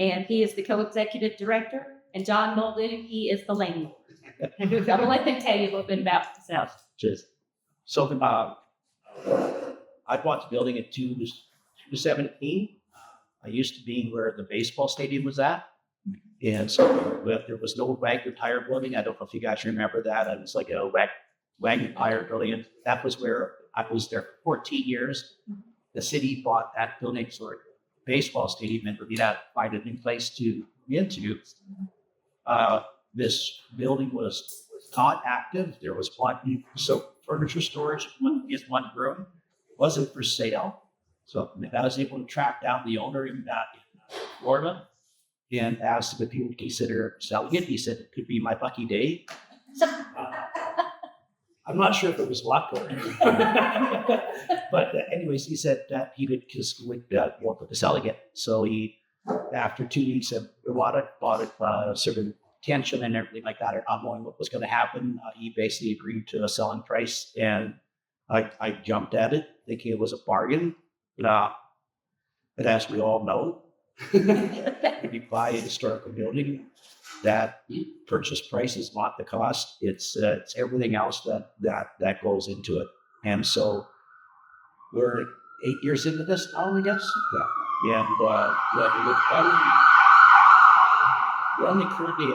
and he is the co-executive director, and John Muldoon, he is the landlord. I'm going to let them tell you a little bit about themselves. Cheers. So I bought the building in 2017. I used to be where the baseball stadium was at. And so there was no Wagner Tire building. I don't know if you guys remember that. It was like a Wagner Tire building. And that was where I was there for 14 years. The city bought that building for baseball stadium, and we had to find a new place to get into. This building was not active. There was one, so furniture storage, one room, wasn't for sale. So I was able to track down the owner in Florida and asked if he would consider selling it. He said it could be my lucky day. I'm not sure if it was luck or but anyways, he said that he would want to sell it. So he, after 2 weeks of bought it, sort of tension and everything like that, or not knowing what was going to happen, he basically agreed to a selling price, and I jumped at it, thinking it was a bargain. But as we all know, when you buy a historical building, that purchase price is not the cost. It's everything else that goes into it. And so we're 8 years into this now, I guess. Yeah. And we're only currently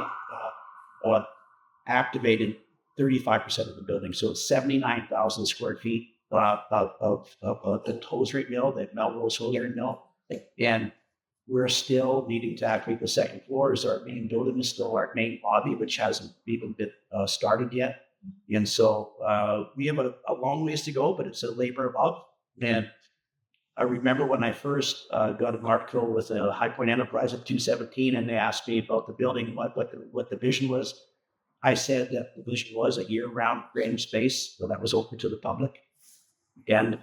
activated 35% of the building. So it's 79,000 square feet of the hosiery mill, the Melrose hosiery mill. And we're still needing to activate the second floor. Is our main building is still our main lobby, which hasn't even been started yet. And so we have a long ways to go, but it's a labor of love. And I remember when I first got an article with a High Point Enterprise at 217, and they asked me about the building, what the vision was. I said that the vision was a year-round creative space, so that was open to the public. But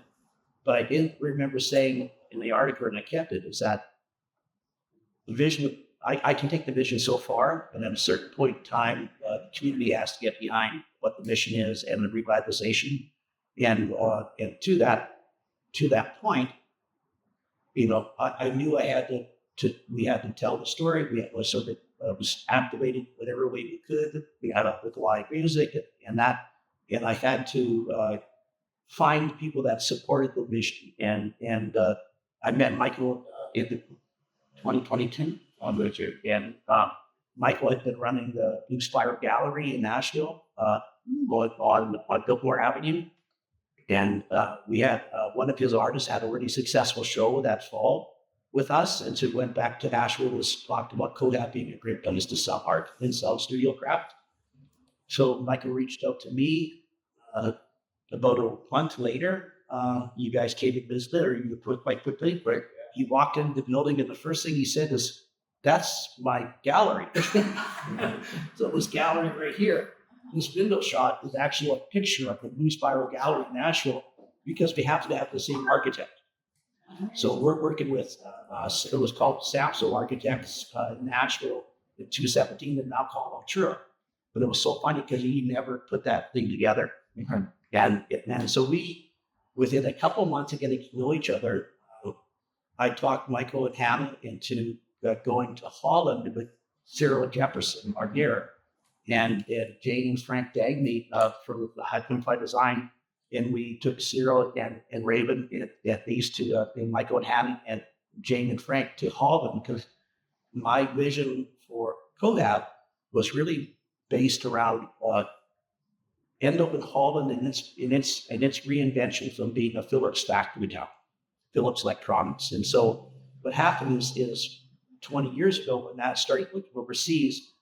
I didn't remember saying in the article, and I kept it, is that the vision, I can take the vision so far, but at a certain point in time, the community has to get behind what the mission is and the revitalization. And to that point, I knew I had we had to tell the story. We had to sort of was activated whatever way we could. We had with live music and I had to find people that supported the vision. And I met Michael in 2022 and Michael had been running the Blue Spiral Gallery in Nashville on Biltmore Avenue. And we had one of his artists had a really successful show that fall with us. And so went back to Nashville, talked about Cohab being a great place to sell art and sell studio craft. So Michael reached out to me about a month later. You guys came to visit, or you put quite quickly, but he walked into the building and the first thing he said is, "That's my gallery." So this gallery right here, this window shot is actually a picture of the Blue Spiral Gallery in Nashville because we have to have the same architect. So we're working with, it was called Sapso Architects in Nashville in 217 and now called Altura. But it was so funny because he never put that thing together. Mm-hmm. And so we, within a couple of months of getting to know each other, I talked Michael and Hannah into going to Holland with Cyril Jefferson, our dear, and Jane and Frank Dagny from the High Point Design. And we took Cyril and Raven at these two, and Michael and Hannah and Jane and Frank to Holland, because my vision for Cohab was really based around end up in Holland and its reinvention from being a Philips factory town, Philips Electronics. And so what happened is 20 years ago when that started looking overseas,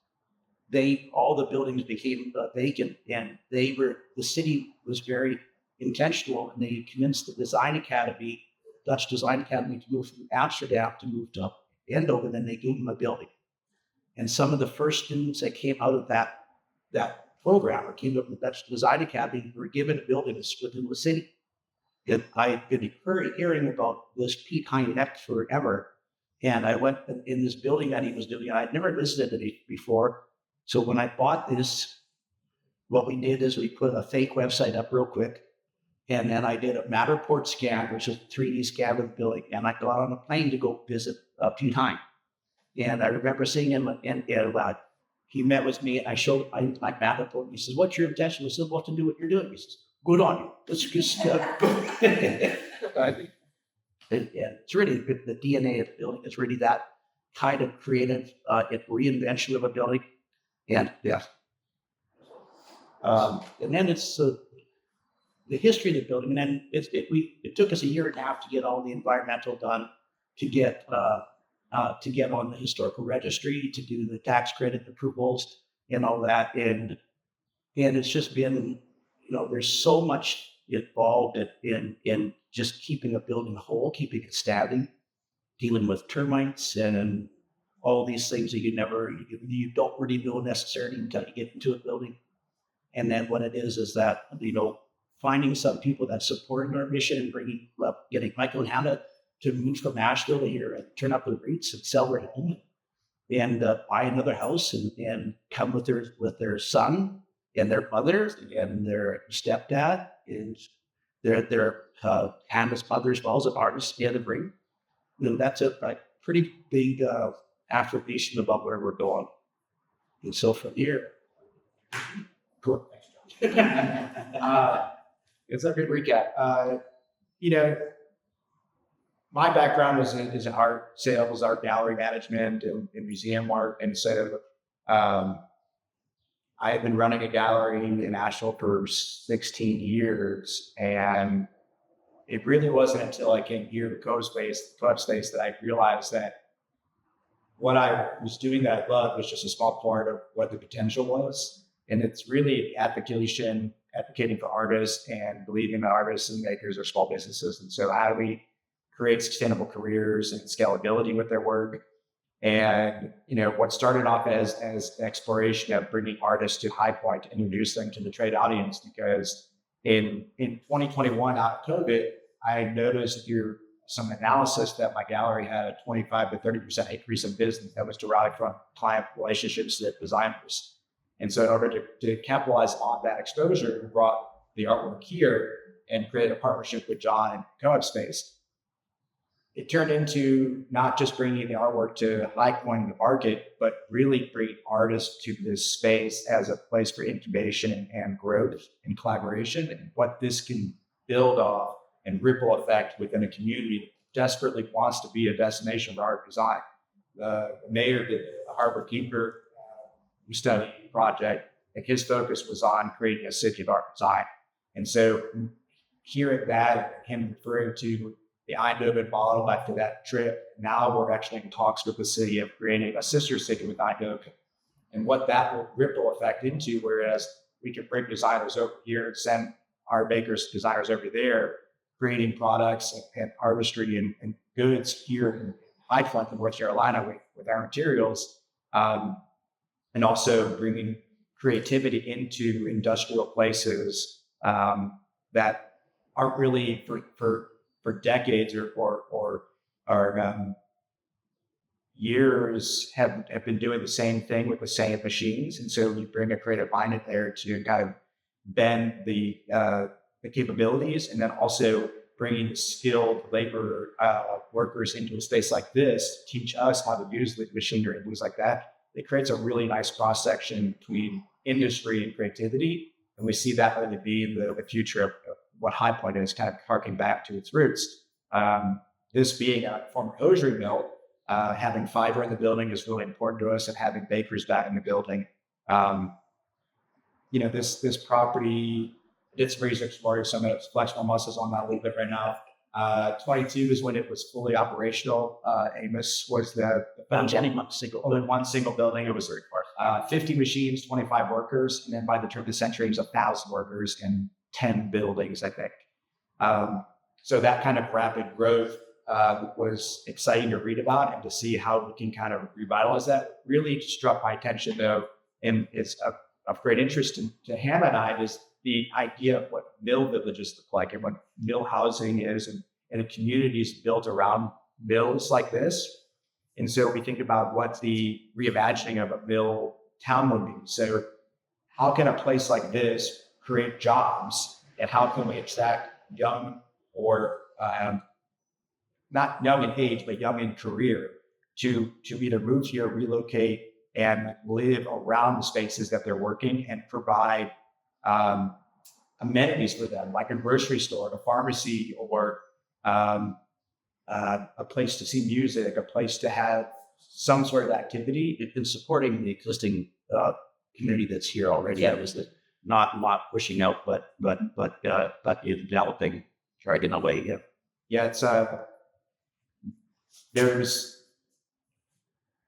all the buildings became vacant, and the city was very intentional, and they convinced the Design Academy, Dutch Design Academy, to move from Amsterdam to move to Eindhoven, and then they gave them a building. And some of the first students that came out of that program or came up from the Dutch Design Academy were given a building within the city. And I've been hearing about this Piet Hein Neck forever. And I went in this building that he was doing. I'd never visited it before. So when I bought this, what we did is we put a fake website up real quick. And then I did a Matterport scan, which is a 3D scan of the building. And I got on a plane to go visit Piet Hein. And I remember seeing him, and he met with me. I showed I mapped it for him. He says, "What's your intention?" I said, "Well, to do what you're doing." He says, "Good on you. That's good stuff." And it's really the DNA of the building. It's really that kind of creative reinvention of a building, and yeah. And then it's the history of the building, and then it took us a year and a half to get all the environmental done, to get on the historical registry, to do the tax credit approvals and all that, and it's just been, there's so much involved in just keeping a building whole, keeping it standing, dealing with termites and all these things that you don't really know necessarily until you get into a building. And then what it is that, finding some people that support our mission and getting Michael and Hannah to move from Asheville to here and turn up the rates and sell their home and buy another house and come with their son and their mother and their stepdad and their Hannah's mother as well as an artist in the ring. That's a pretty big affirmation about where we're going. And so from here, cool. It's a good recap. My background is in art sales, art gallery management, and museum art. And so I have been running a gallery in Asheville for 16 years. And it really wasn't until I came here to Cohab Space, that I realized that what I was doing that I loved was just a small part of what the potential was. And it's really advocating for artists and believing that artists and makers are small businesses. And so how do we create sustainable careers and scalability with their work? And, what started off as exploration of bringing artists to High Point to introduce them to the trade audience, because in 2021, out of COVID, I noticed through some analysis that my gallery had a 25 to 30% increase in business that was derived from client relationships with designers. And so in order to capitalize on that exposure, we brought the artwork here and created a partnership with John and Cohab Space. It turned into not just bringing the artwork to High Point in the market, but really bringing artists to this space as a place for incubation and growth and collaboration, and what this can build off and ripple effect within a community that desperately wants to be a destination for art design. The mayor did the Harbor Keeper study project, and his focus was on creating a city of art design. And so hearing that, him referring to the Eindhoven model after that trip, now we're actually in talks with the city of creating a sister city with Eindhoven, and what that will ripple effect into, whereas we can bring designers over here and send our makers, designers over there, creating products and artistry and goods here in High Point in North Carolina with our materials. And also bringing creativity into industrial places that aren't really for decades or years have been doing the same thing with the same machines. And so you bring a creative mind in there to kind of bend the capabilities, and then also bringing skilled labor workers into a space like this to teach us how to use the machinery and things like that. It creates a really nice cross-section between industry and creativity. And we see that really be the future of what High Point is, kind of harking back to its roots. This being a former hosiery mill, having fiber in the building is really important to us, and having bakers back in the building. This property, did some research for it, so I'm going to flex my muscles on that a little bit right now. 22 is when it was fully operational. Amos was the only one single building. It was 50 machines, 25 workers, and then by the turn of the century, it was 1,000 workers and 10 buildings, I think. So that kind of rapid growth was exciting to read about and to see how we can kind of revitalize that. Really struck my attention, though, and it's of great interest to Hannah and I, is the idea of what mill villages look like and what mill housing is, and a community is built around mills like this. And so we think about what the reimagining of a mill town would be. So how can a place like this create jobs, and how can we attract young, or not young in age, but young in career, to either move here, relocate, and live around the spaces that they're working and provide amenities for them, like a grocery store, a pharmacy, or a place to see music, a place to have some sort of activity. In supporting the existing community that's here already. I was not pushing out, but in developing, right in a way. Yeah. Yeah, it's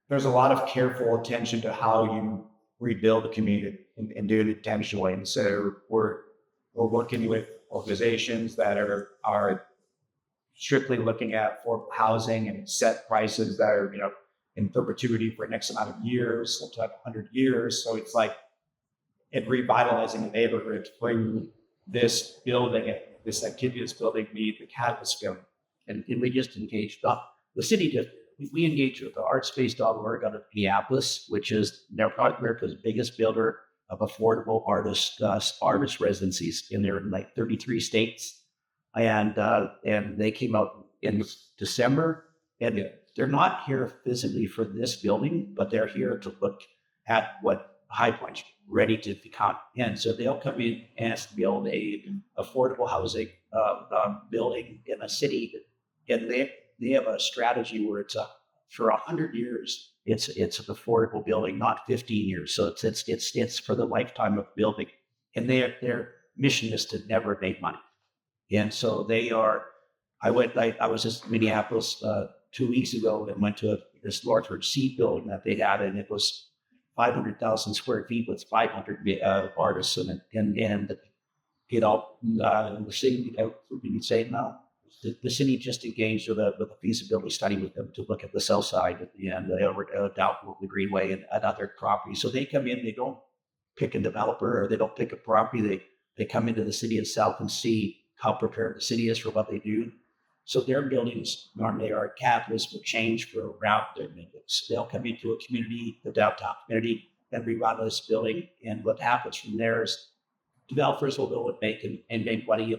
there's a lot of careful attention to how you rebuild the community and do it intentionally. And so we're working with organizations that are strictly looking at affordable housing and set prices that are, in perpetuity for the next amount of years, up to 100 years. So it's like it revitalizing a neighborhood through this building and this activity, this building need the catalyst film. And we just engaged the city. We engaged with the artspace.org out of Minneapolis, which is North America's biggest builder of affordable artist residencies in there in like 33 states. And they came out in December, and they're not here physically for this building, but they're here to look at what High Point's ready to become. And so they'll come in and build a affordable housing building in a city, and they have a strategy where it's for 100 years. It's an affordable building, not 15 years. So it's for the lifetime of building, and their mission is to never make money. And so they are. I was just in Minneapolis 2 weeks ago and went to this Northward Seed building that they had, and it was 500,000 square feet with 500 artists in it, and the city. You say now. The city just engaged with a feasibility study with them to look at the south side and the Greenway and other properties. So they come in, they don't pick a developer or they don't pick a property. They come into the city itself and see how prepared the city is for what they do. So their buildings normally are a catalyst for change for around their neighborhoods. They'll come into a community, the downtown community, and revitalize this building. And what happens from there is developers will go and make money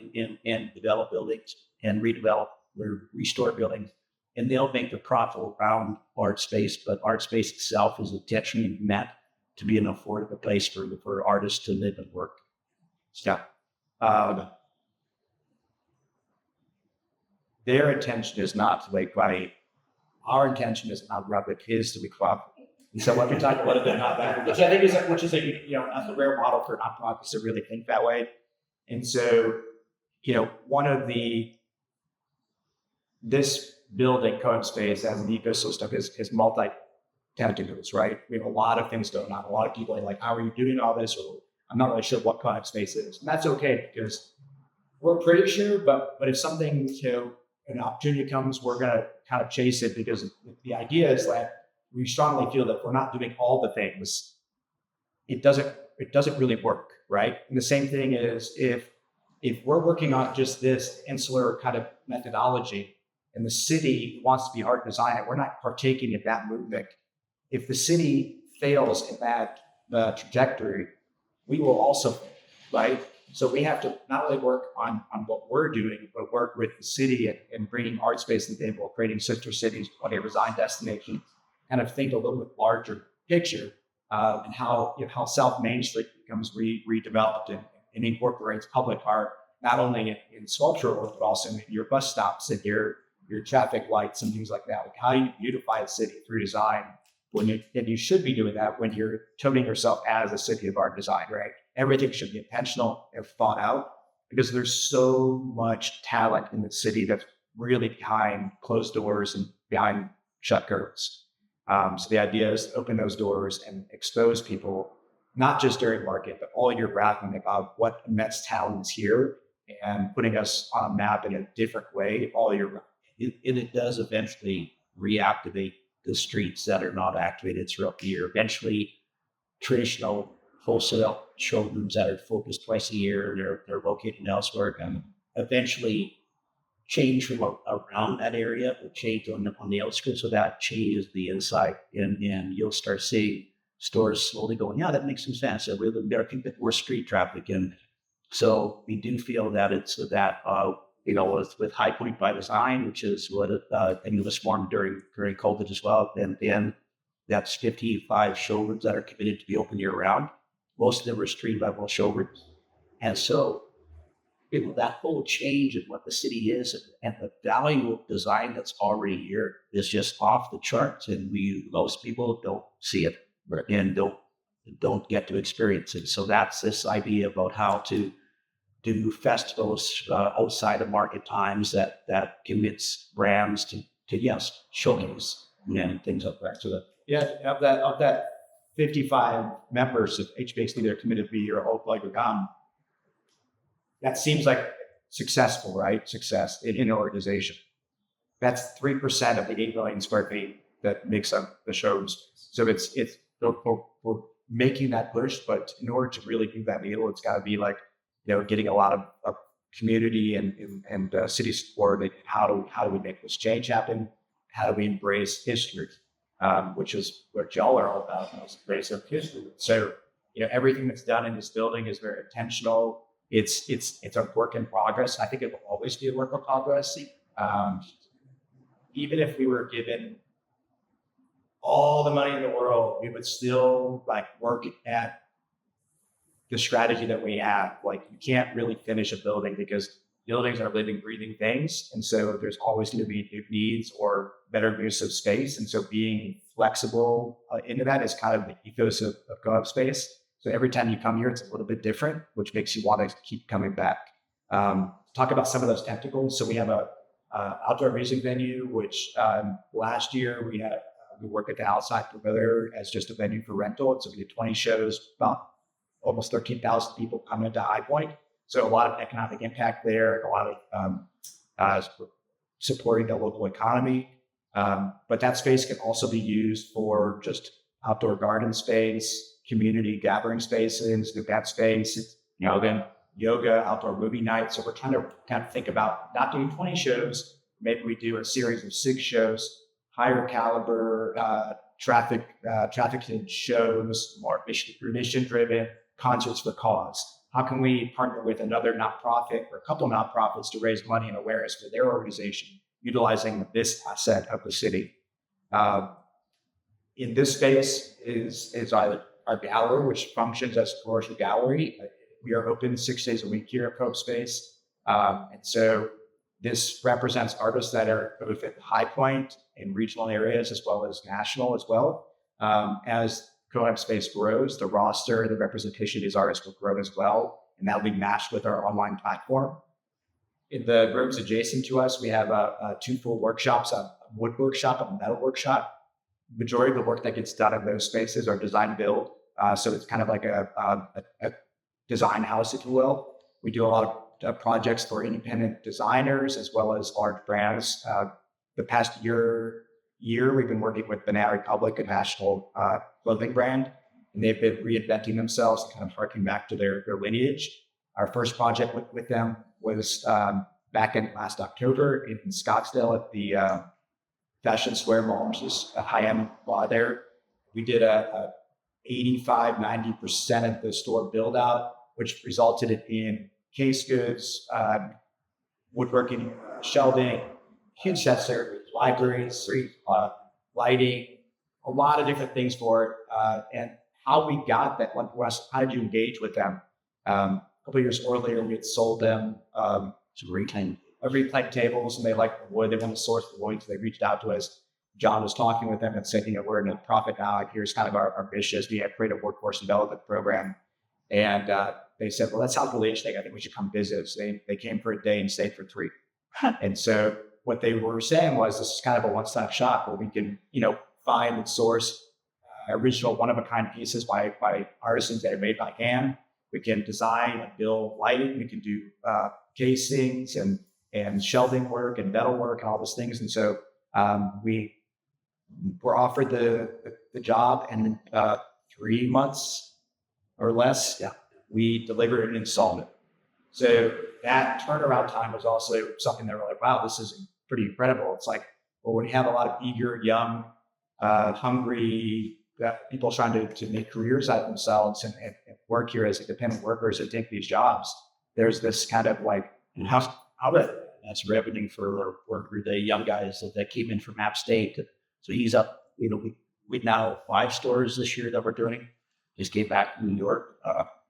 and develop buildings and redevelop or restore buildings, and they'll make the profit around art space. But art space itself is intentionally meant to be an affordable place for artists to live and work. Yeah. Their intention is not to make money. Our intention is not rub the kids to be profitable. And so let me talk a little bit about that, which I think is a rare model for nonprofits to really think that way. And so, one of this building, Cohab Space, as an ecosystem is multi-tentacles, right? We have a lot of things going on. A lot of people are like, how are you doing all this? Or I'm not really sure what Cohab Space is. And that's okay, because we're pretty sure, but if something, an opportunity comes, we're going to kind of chase it, because the idea is that we strongly feel that if we're not doing all the things, it doesn't really work, right? And the same thing is if we're working on just this insular kind of methodology, and the city wants to be art design, and we're not partaking in that movement, if the city fails in that trajectory, we will also, right? So we have to not only work on what we're doing, but work with the city and bringing art space to the table, creating sister cities, a design destination, kind of think a little bit larger picture, and how South Main Street becomes redeveloped and incorporates public art, not only in sculptural work, but also in your bus stops and your traffic lights and things like that. Like, how do you beautify a city through design? And you should be doing that when you're toning yourself as a city of art design, right? Everything should be intentional and thought out, because there's so much talent in the city that's really behind closed doors and behind shut curtains. So the idea is to open those doors and expose people, not just during market, but all year round, about what immense talent is here, and putting us on a map in a different way all year round. It does eventually reactivate the streets that are not activated throughout the year. Eventually, traditional wholesale showrooms that are focused twice a year, they're located elsewhere, and eventually change from around that area, but change on the outskirts. So that changes the inside, and you'll start seeing stores slowly going, yeah, that makes some sense. We're street traffic, and so we do feel that it's that with High Point by Design, which is what I think it was formed during COVID as well. And then that's 55 showrooms that are committed to be open year round. Most of them are street level showrooms. And so, that whole change in what the city is and the value of design that's already here is just off the charts. And most people don't see it and don't get to experience it. So that's this idea about how to do festivals outside of market times that commits brands to yes, showcase and things like that. So of that 55 members of HBAC that are committed to be here, that seems like successful, right? Success in an organization. That's 3% of the 8 million square feet that makes up the shows. So we're making that push, but in order to really move that needle, it's got to be like, getting a lot of community and city support. And how do we make this change happen? How do we embrace history, which is what y'all are all about, embrace of history. So, everything that's done in this building is very intentional. It's a work in progress. I think it will always be a work in progress. Even if we were given all the money in the world, we would still work at the strategy that we have. You can't really finish a building because buildings are living, breathing things. And so there's always going to be new needs or better use of space. And so being flexible into that is kind of the ethos of Cohab Space. So every time you come here, it's a little bit different, which makes you want to keep coming back. Talk about some of those technicals. So we have a outdoor music venue, which last year we worked at the outside perimeter as just a venue for rental. And so we did 20 shows, about almost 13,000 people coming into High Point. So a lot of economic impact there, and a lot of supporting the local economy. But that space can also be used for just outdoor garden space, community gathering spaces, event space, then yoga, outdoor movie nights. So we're trying to kind of think about not doing 20 shows. Maybe we do a series of 6 shows, higher caliber, trafficking shows, more mission driven, concerts for cause. How can we partner with another nonprofit or a couple of nonprofits to raise money and awareness for their organization, utilizing this asset of the city? In this space is our gallery, which functions as a commercial gallery. We are open 6 days a week here at Cohab Space. And so this represents artists that are both at High Point in regional areas as well as national as well. As Cohab Space grows, the roster, the representation of these artists will grow as well. And that will be matched with our online platform. In the rooms adjacent to us, we have 2 full workshops, a wood workshop and a metal workshop. Majority of the work that gets done in those spaces are design build. So it's kind of like a design house, if you will. We do a lot of projects for independent designers as well as large brands. The past year, we've been working with Banana Republic, a national clothing brand, and they've been reinventing themselves and kind of harking back to their lineage. Our first project with them was back in last October in Scottsdale at the Fashion Square Mall, which is a high-end mall there. We did a 85-90% of the store build out, which resulted in case goods, woodworking, shelving, accessories, libraries, lighting, a lot of different things for it. And how we got that one for us, how did you engage with them? A couple of years earlier, we had sold them some reclaimed tables, and they liked the wood. They want to source the wood, so they reached out to us. John was talking with them and said, we're in a profit now. Here's kind of our mission is to create a workforce development program. And they said, well, that sounds really interesting. I think we should come visit. So they came for a day and stayed for 3. And so what they were saying was this is kind of a one-stop shop where we can, find and source original one-of-a-kind pieces by artisans that are made by hand. We can design and build lighting. We can do casings and shelving work and metal work and all those things. And so we were offered the job, and in 3 months or less, we delivered and installed it. So that turnaround time was also something that we're like, wow, this is pretty incredible. It's like, well, when you have a lot of eager, young, hungry people trying to make careers out of themselves and work here as independent workers and take these jobs, there's this kind of like, how to That's revenue for the young guys that came in from App State. So he's up, we now 5 stores this year that we're doing. Just came back from New York,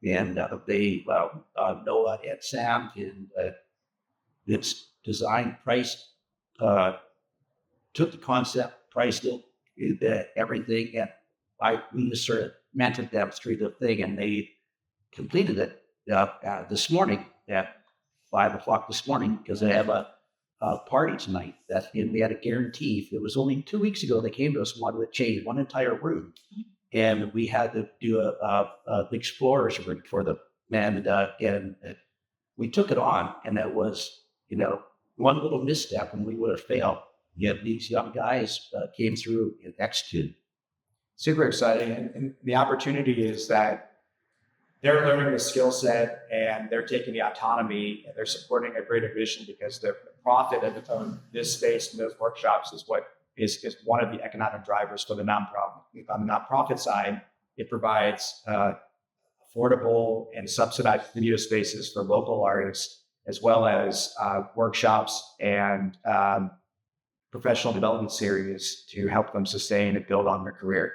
and Noah and Sam, and it's designed, priced, took the concept, priced it, everything, and we just sort of mentored them through the thing, and they completed it this morning at 5:00 this morning, because they have a party tonight. And we had a guarantee. It was only 2 weeks ago they came to us and wanted to change one entire room, and we had to do the explorers room for them. And we took it on, and that was one little misstep, and we would have failed. Yet these young guys came through and executed. Super exciting. And the opportunity is that they're learning the skill set, and they're taking the autonomy, and they're supporting a greater vision, because the profit of this space and those workshops is what is one of the economic drivers for the nonprofit. On the nonprofit side, it provides affordable and subsidized video spaces for local artists, as well as workshops and professional development series to help them sustain and build on their career.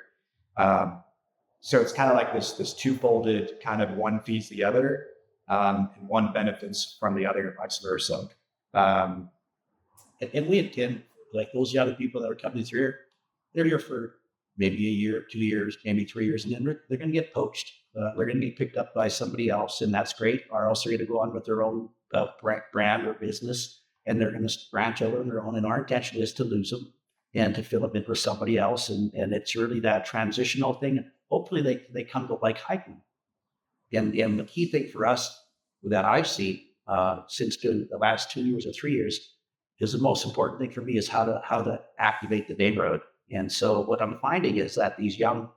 So it's kind of like this two-folded kind of, one feeds the other, and one benefits from the other, vice versa. And we intend, like those young people that are coming through here, they're here for maybe a year, 2 years, maybe 3 years, and then they're going to get poached. They're going to be picked up by somebody else, and that's great. Or else they're going to go on with their own brand or business, and they're going to branch out on their own. And our intention is to lose them and to fill them in with somebody else. And it's really that transitional thing. Hopefully they come to like hiking. And the key thing for us that I've seen since the last 2 years or 3 years is the most important thing for me is how to activate the neighborhood. And so what I'm finding is that these young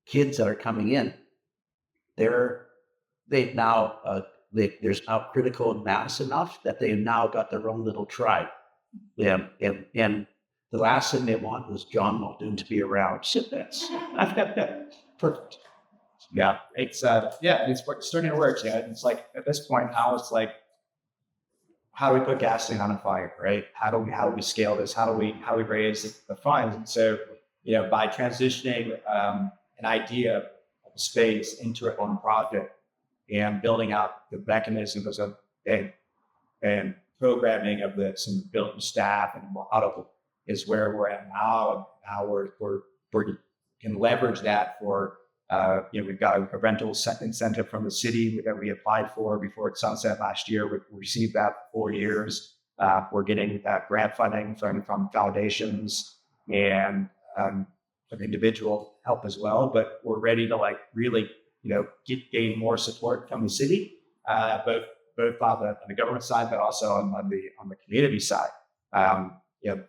kids that are coming in, there's now critical mass enough that they've now got their own little tribe. And the last thing they want was John Muldoon to be around. So that's perfect. Yeah, it's starting to work. Yeah, it's like at this point now, it's like, how do we put gasoline on a fire, right? How do we scale this? How do we raise the funds? And so, by transitioning an idea of a space into a own project and building out the mechanisms and programming of this and building staff and model is where we're at now. And now we can leverage that for. We've got a rental incentive from the city that we applied for before it sunset last year. We received that for 4 years. We're getting that grant funding from foundations and some individual help as well. But we're ready to really, gain more support from the city, both on the government side, but also on the community side.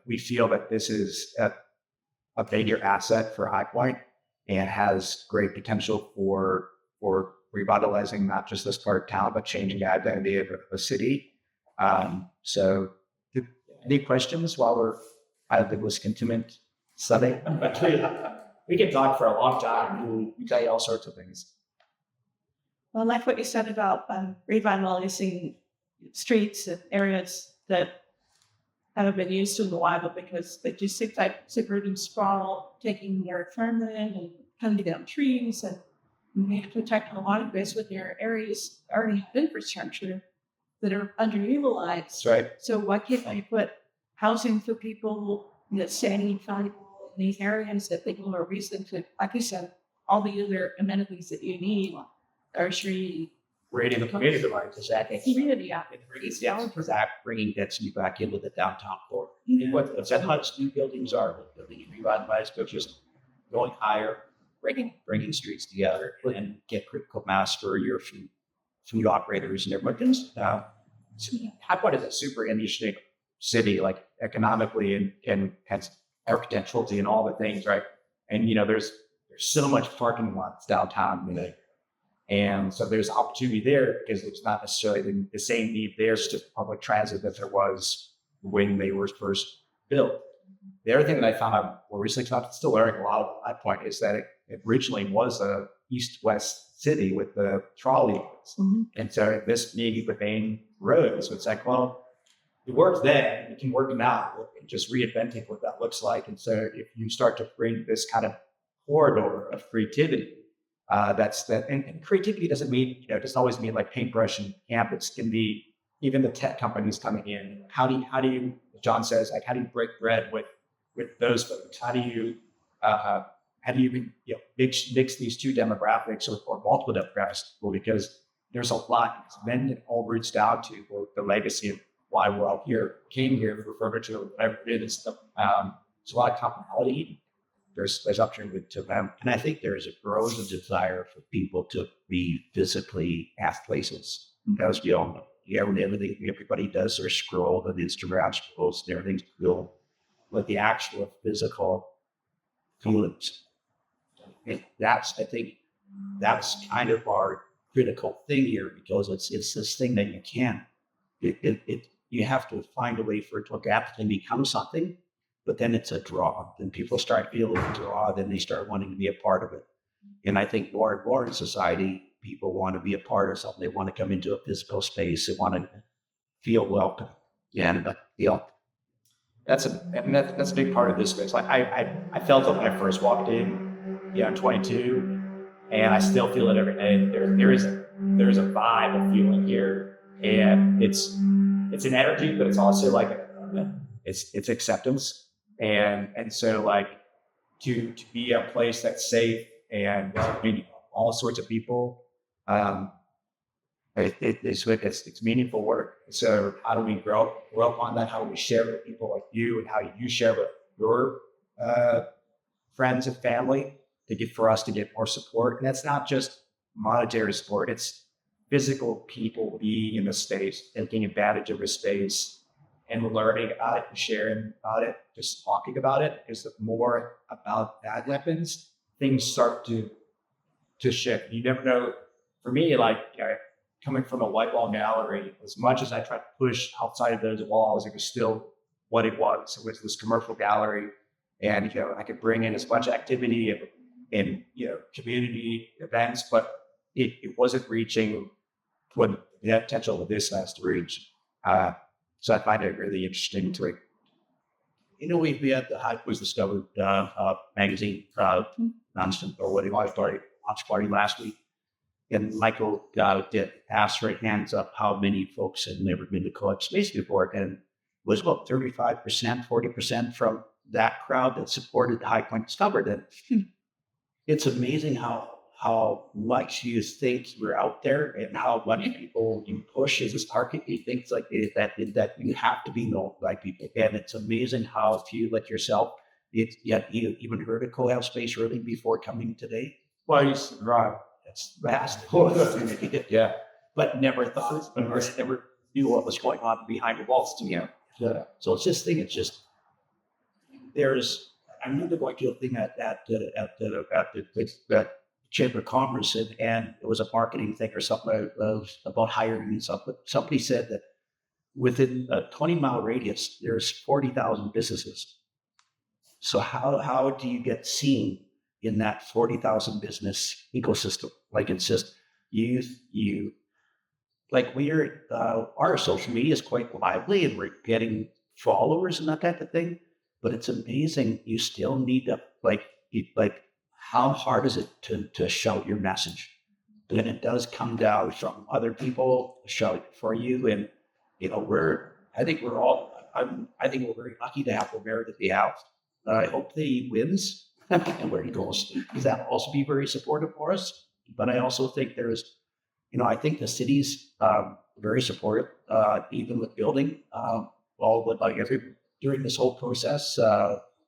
We feel that this is a major asset for High Point, and has great potential for revitalizing not just this part of town, but changing the identity of the city. So any questions while we're at the Wisconsin Sunday? We can talk for a long time. We tell you all sorts of things. Well, I like what you said about revitalizing streets and areas that haven't been used in a while, because they just seem like suburban sprawl, taking their farmland and cutting down trees, and you have to protect a lot of this with their areas already have infrastructure that are underutilized. That's right. So why can't we put housing for people that's staying valuable in these areas that people are reason to, like you said, all the other amenities that you need, nursery, Creating the community life. Exactly. community out there. It's bringing density back into the downtown core. Mhm. That's how much new buildings are. Buildings revitalized, but just going higher, bringing streets together, and get critical mass for your food operators and everybody. High Point is a super interesting city, like economically and has architecturally and all the things, right? And there's so much parking lots downtown, and so there's opportunity there, because it's not necessarily the same need there. It's just public transit that there was when they were first built. The other thing that I found out more recently, I'm still learning a lot about High Point, is that it originally was a east-west city with the trolley. Mhm. And so this being the main road. So it's like, well, it worked then, it can work now, just reinventing what that looks like. And so if you start to bring this kind of corridor of creativity, and creativity doesn't mean, it doesn't always mean like paintbrush and canvas. It can be even the tech companies coming in. How do you, John says, like, how do you break bread with those folks? How do you mix these two demographics or multiple demographics? Well, because there's a lot. Then it all roots down to the legacy of why we're all here, came here for furniture, whatever it is. There's a lot of commonality. There's opportunity to them. And I think there's a growing desire for people to be physically at places. Because, everything everybody does their scroll and Instagram scrolls and everything's cool. But the actual physical feelings. And I think that's kind of our critical thing here, because it's this thing that you can't, you have to find a way for it to organically become something. But then it's a draw. Then people start feeling a draw. Then they start wanting to be a part of it. And I think more and more in society, people want to be a part of something. They want to come into a physical space. They want to feel welcome. And that's a big part of this space. Like I felt it when I first walked in, I'm 22, and I still feel it every day. There is a vibe of feeling here, and it's an energy, but it's also like it's acceptance. And so like to be a place that's safe and all sorts of people, it's meaningful work. So how do we grow up on that? How do we share with people like you, and how you share with your friends and family for us to get more support? And that's not just monetary support. It's physical people being in the space, taking advantage of the space, and learning about it and sharing about it, just talking about it. Because the more about that happens, things start to shift. You never know. For me, like coming from a white wall gallery, as much as I tried to push outside of those walls, it was still what it was. It was this commercial gallery, and I could bring in as much activity and community events, but it wasn't reaching what the potential of this has to reach. So I find it really interesting to we had the Hype Was Discovered magazine announcement, or what do you want to start launch party last week. And Michael did ask for hands up how many folks had never been to Cohab Space before. And it was about 35%, 40% from that crowd that supported the High Point Discovered. And it's amazing how much you think you're out there and how much people you push as a target. You think like that you have to be known by people. And it's amazing how few like yourself, you even heard of Cohab Space really before coming today. Well, I used to drive. It's vast. Yeah. But never thought, never knew what was going on behind the walls to me. Yeah. So it's this thing, it's just, I remember going to a thing at the Chamber of Commerce, and it was a marketing thing or something about hiring and stuff. But somebody said that within a 20-mile radius, there's 40,000 businesses. So how do you get seen in that 40,000 business ecosystem? Like it's just you like our social media is quite lively and we're getting followers and that type of thing. But it's amazing. You still need to like how hard is it to shout your message? And it does come down from other people shouting for you. And I think we're very lucky to have the mayor that we have. I hope that he wins and where he goes, because that will also be very supportive for us. But I also think I think the city's very supportive, even with building, during this whole process,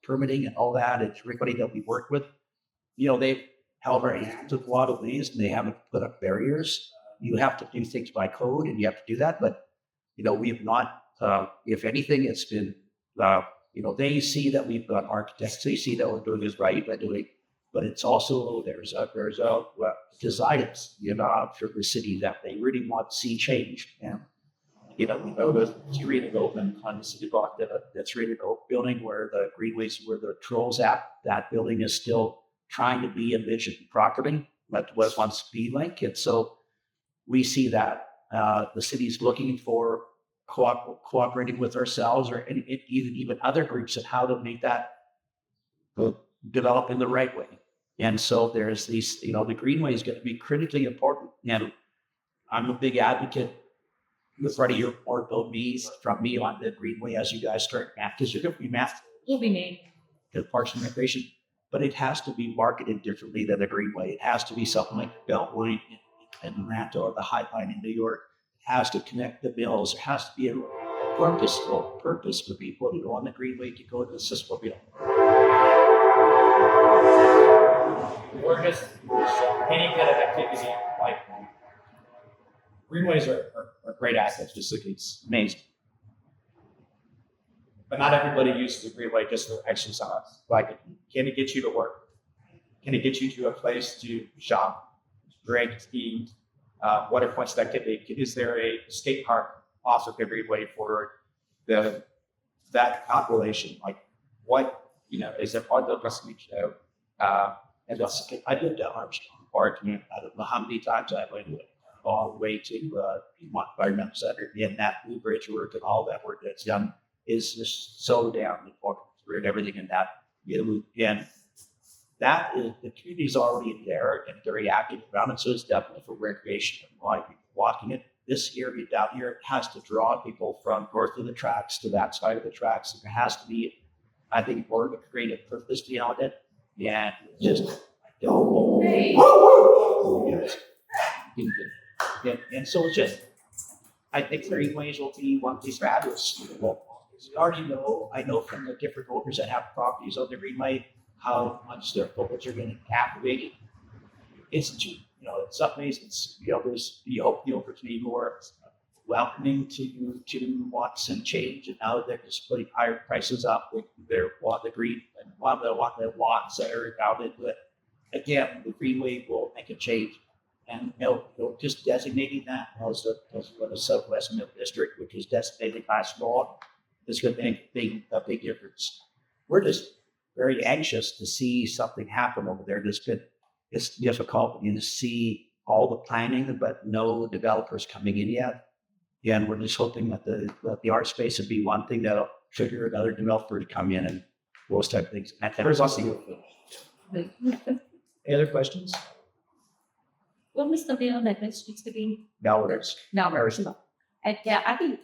permitting and all that, and everybody that we work with, they've held our hands with a lot of ways, and they haven't put up barriers. You have to do things by code, and you have to do that. But we have not. If anything, it's been. They see that we've got architects. They see that we're doing this right by doing. But it's also there's a desires for the city that they really want to see change. And the Street development on the city block that's ready to go building where the greenways, where the trolls at, that building is still trying to be envisioned properly. That was once Speedlink. And so we see that the city's looking for cooperating with ourselves or even other groups on how to make that develop in the right way. And so there's these, the greenway is going to be critically important. And I'm a big advocate with front of your board, from me on the greenway as you guys start math, because you're going to be math. Will be named. The Parks and Recreation, but it has to be marketed differently than the Greenway. It has to be something like Beltline in Atlanta or the High Line in New York. It has to connect the mills. There has to be a purposeful purpose for people to go on the Greenway, to go to the Sismobile. We're just any kind of activity like greenways are great assets to cities. Amazing. But not everybody uses the greenway just for exercise. Like, can it get you to work? Can it get you to a place to shop, drink, eat? What are points of activity? Is there a skate park off of the greenway for that population? Like, what, is there part of the wrestling show? And I lived at Armstrong Park. I don't know how many times I went all the way to Piedmont Environmental Center, and that Blue Bridge work and all that work that's done is just so damn important and everything in that. And that is, the community's already there and very active around it, so it's definitely for recreation and why people walking it. This area down here, it has to draw people from north of the tracks to that side of the tracks. There has to be, I think, more of a creative purpose beyond it. And just, and so it's just, I think greenways will be one of these fabulous. We already know, I know from the different owners that have properties on the greenway how much their focus are getting activated. It's cheap, in some ways it's, there's the owners to be more welcoming to want some change, and now they're just putting higher prices up with their the green and want the lots that are around it. But again, the greenway will make a change. And just designating that as the Southwest Mill District, which is designated last fall, is going to make a big difference. We're just very anxious to see something happen over there. It's difficult to see all the planning, but no developers coming in yet. And we're just hoping that the art space would be one thing that'll trigger another developer to come in and those type of things. And there's also any other questions? What was the bill that this used to be? Malwares. Malwares. And yeah, I think,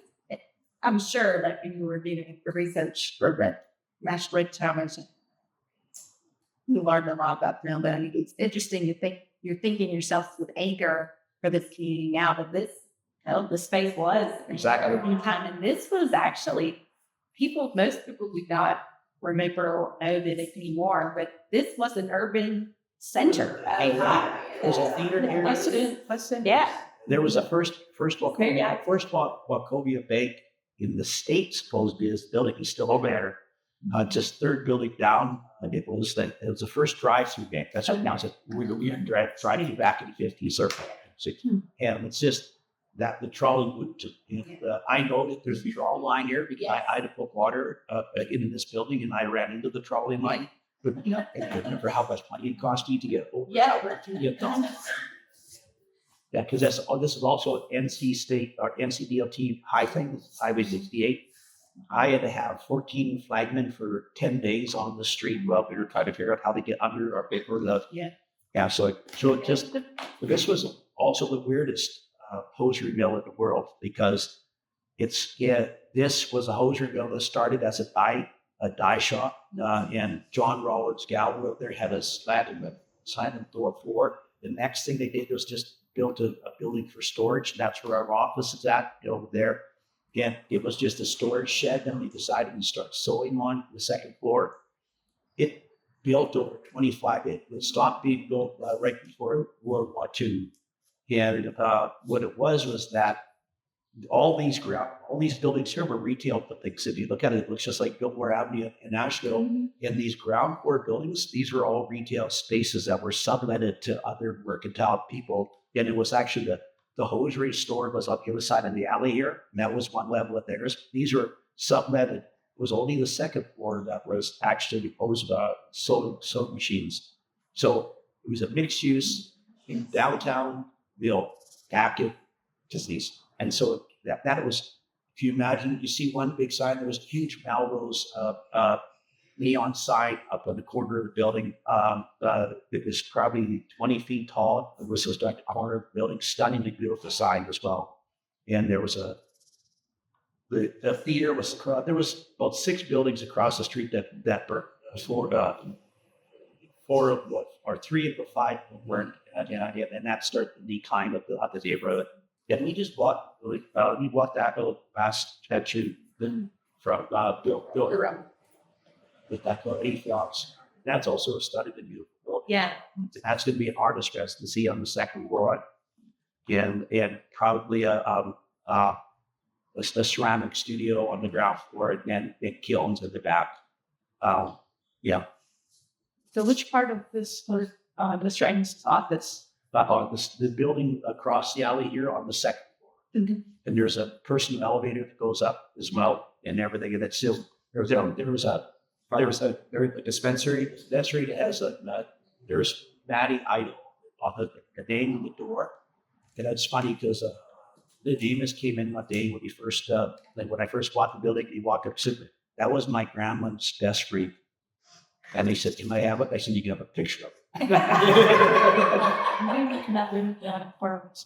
I'm sure that when you were doing the research for the Mash Red Towers, you learned a lot about them. But I mean, it's interesting to think, you're thinking yourself with anger for this community now that this, the space was. Exactly. And this was actually, most people would not remember or know that it anymore, but this was an urban center. There's a theater here. Yeah. There was a first Wachovia Bank in the state, supposedly. This building is still over there. Just third building down. And it was the first drive-through bank. That's what it was. We had drive-through back in the 50s or 60s. And it's just that the trolley would, I know that there's a trolley line here because I had to put water into this building and I ran into the trolley line. But I remember how much money it cost you to get over. Yeah, because this is also an NC State or NCDOT high thing, Highway 68. I had to have 14 flagmen for 10 days on the street while we were trying to figure out how to get under our paper. So this was also the weirdest hosiery mill in the world because this was a hosiery mill that started as a dye shop, and John Rollins Gallo there had a slanted floor. The next thing they did was just built a building for storage. That's where our office is at, over there. Again, it was just a storage shed. Then we decided to start sewing on the second floor. It built over 25. It stopped being built right before World War II. And what it was that all these buildings here were retail buildings. If you look at it, it looks just like Biltmore Avenue in Nashville. And these ground floor buildings, these were all retail spaces that were subletted to other mercantile people. And it was actually the hosiery store was on the other side of the alley here. And that was one level of theirs. These were subletted. It was only the second floor that was actually sewing machines. So it was a mixed use in downtown, active disease. And so that was if you imagine, you see one big sign, there was a huge Melrose neon sign up on the corner of the building. It was probably 20 feet tall. It was just like the corner of the building, stunningly beautiful sign as well. And there was the theater was across, there was about 6 buildings across the street that burned. 4 of what, or 3 of the 5 weren't, and that started the decline of the neighborhood. And we just bought, we bought that little fast statue from Bill around with that called 8 blocks. That's also a study that you built. Yeah. That's going to be an artist residency on the 2nd floor, and probably a ceramic studio on the ground floor, and kilns in the back. Yeah. So which part of this was Mr. Amos' office? The building across the alley here on the 2nd floor. Mm-hmm. And there's a personal elevator that goes up as well, and everything. And that's still there was a dispensary that has there's Maddie Idol on the name of the door. And that's funny because the Demas came in one day when he first when I first bought the building. He walked up and said, "That was my grandma's best freak." And they said, "Can I have it?" I said, "You can have a picture of it."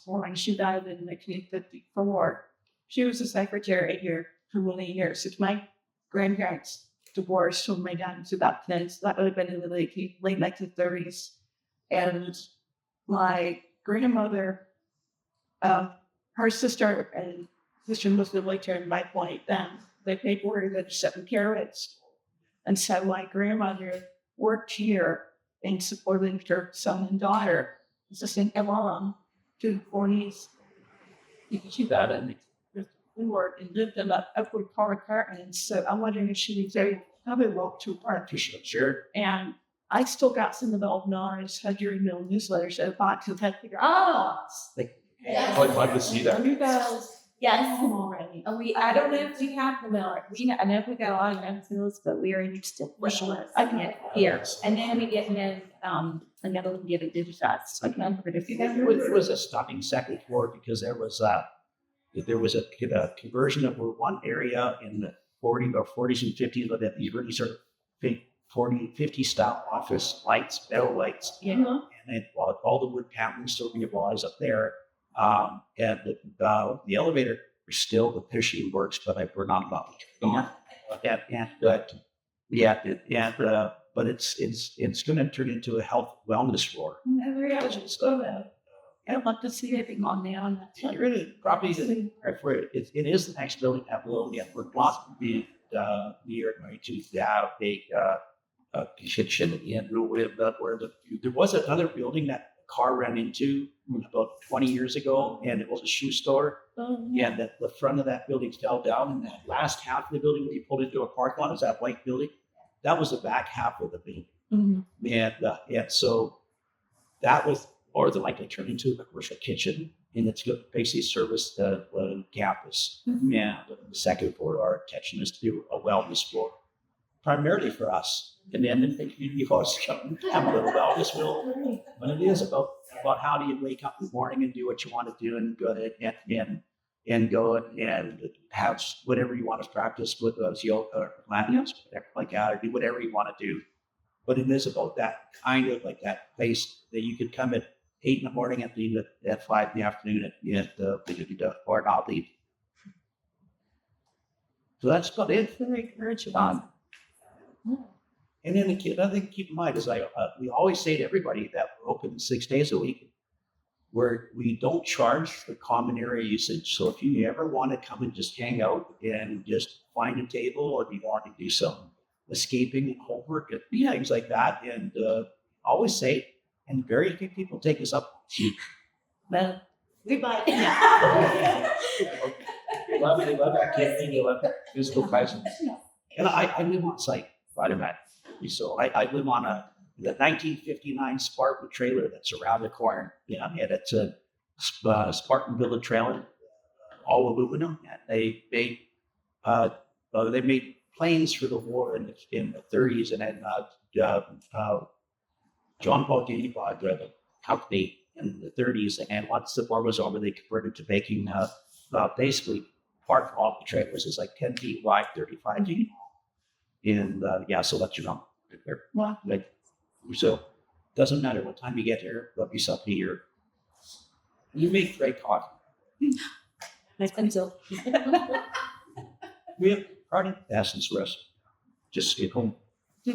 When she died in 1954. She was a secretary here for many years. It's my grandparents divorced when my dad was about 10, so that would have been in the late 1930s. And my grandmother, her sister and sister was the military at my point then. They paid for her to 7 carrots. And so my grandmother worked here and supported her son and daughter. It's a single mom to the 40s. You can see that in the work and lived in that upward car apartment. So I'm wondering if she was very probably walked to part. Sure. And I still got some of the old knowledge during the newsletters. So I thought to figure Yes. I'd like to see that. you guys Yes. already. I don't know if we have them out. I know we got a lot of landfills, but we are interested. I can get here. And then we get in, another one get a digitized. So I can put it It was a stunning 2nd floor because there was a conversion of one area in the 40s and 50s that these really sort of big 50 style office lights, metal lights. Yeah. And then all the wood paneling still was up there. And the elevator still the pushing works, but we're not about to turn on. But it's going to turn into a health wellness floor. I'd love to see anything on there. It really probably it is the next building that will get. We're not to be near going to have a kitchen in where there was another building that a car ran into about 20 years ago, and it was a shoe store. And that the front of that building fell down, and that last half of the building when you pulled into a parking lot is that white building. That was the back half of the building. Mm-hmm. And so that was or the likely turn into a commercial kitchen, and it's going to basically service the campus. Mm-hmm. And the 2nd floor, our intention is to do a wellness floor, primarily for us. And then the community also come have a little wellness floor. But it is about how do you wake up in the morning and do what you want to do and go and go and have whatever you want to practice with yoga or Pilates, whatever like that, or do whatever you want to do. But it is about that kind of like that place that you could come at 8 in the morning and leave at 5 in the afternoon or not leave. So that's about it. Very encouraging. And then another thing to keep in mind is we always say to everybody that we're open 6 days a week, where we don't charge for common area usage. So if you ever want to come and just hang out and just find a table, or if you want to do some escaping and homework and things like that, and always say, and very few people take us up. Well, goodbye. Love activity, you love physical presence. And I live on site, right about. So I live on the 1959 Spartan trailer that's around the corner. Yeah, and it's a Spartan Village trailer, all aluminum. And they made planes for the war in the 30s, and then John Muldoon bought the company in the 30s. And once the war was over, they converted to making basically park off the trailers is like 10 feet wide, 35 feet. And yeah, so that's your number. Wow. Like, so doesn't matter what time you get here, let yourself be here. You make great coffee. I think so. We have product essence for us. Just get home.